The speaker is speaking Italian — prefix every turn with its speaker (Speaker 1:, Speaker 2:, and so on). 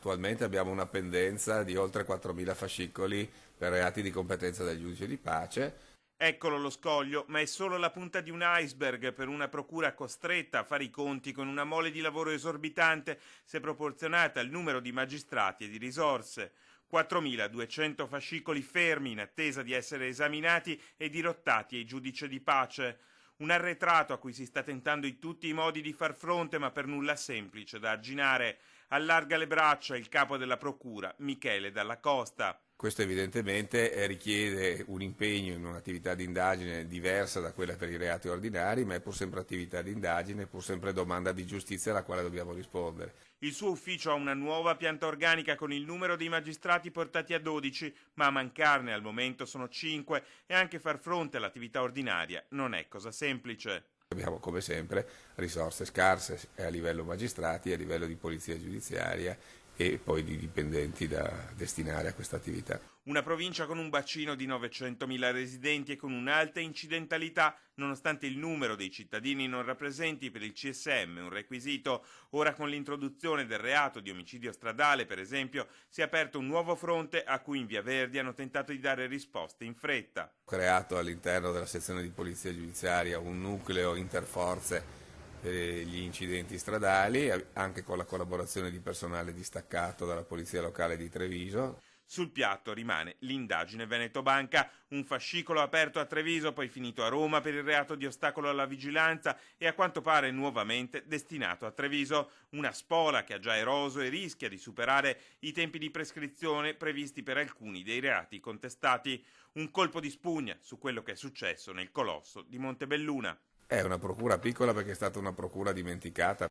Speaker 1: Attualmente abbiamo una pendenza di oltre 4.000 fascicoli per reati di competenza del giudice di pace.
Speaker 2: Eccolo lo scoglio, ma è solo la punta di un iceberg per una procura costretta a fare i conti con una mole di lavoro esorbitante se proporzionata al numero di magistrati e di risorse. 4.200 fascicoli fermi in attesa di essere esaminati e dirottati ai giudici di pace. Un arretrato a cui si sta tentando in tutti i modi di far fronte, ma per nulla semplice da arginare. Allarga le braccia il capo della procura, Michele Dalla Costa.
Speaker 1: Questo evidentemente richiede un impegno in un'attività di indagine diversa da quella per i reati ordinari, ma è pur sempre attività di indagine, pur sempre domanda di giustizia alla quale dobbiamo rispondere.
Speaker 2: Il suo ufficio ha una nuova pianta organica con il numero dei magistrati portati a 12, ma a mancarne al momento sono 5 e anche far fronte all'attività ordinaria non è cosa semplice.
Speaker 1: Abbiamo come sempre risorse scarse a livello magistrati, a livello di polizia giudiziaria e poi di dipendenti da destinare a questa attività.
Speaker 2: Una provincia con un bacino di 900.000 residenti e con un'alta incidentalità, nonostante il numero dei cittadini non rappresenti per il CSM un requisito. Ora con l'introduzione del reato di omicidio stradale, per esempio, si è aperto un nuovo fronte a cui in Via Verdi hanno tentato di dare risposte in fretta.
Speaker 1: Ho creato all'interno della sezione di polizia giudiziaria un nucleo interforze per gli incidenti stradali, anche con la collaborazione di personale distaccato dalla Polizia Locale di Treviso.
Speaker 2: Sul piatto rimane l'indagine Veneto Banca, un fascicolo aperto a Treviso, poi finito a Roma per il reato di ostacolo alla vigilanza e a quanto pare nuovamente destinato a Treviso. Una spola che ha già eroso e rischia di superare i tempi di prescrizione previsti per alcuni dei reati contestati. Un colpo di spugna su quello che è successo nel colosso di Montebelluna.
Speaker 1: È una procura piccola perché è stata una procura dimenticata.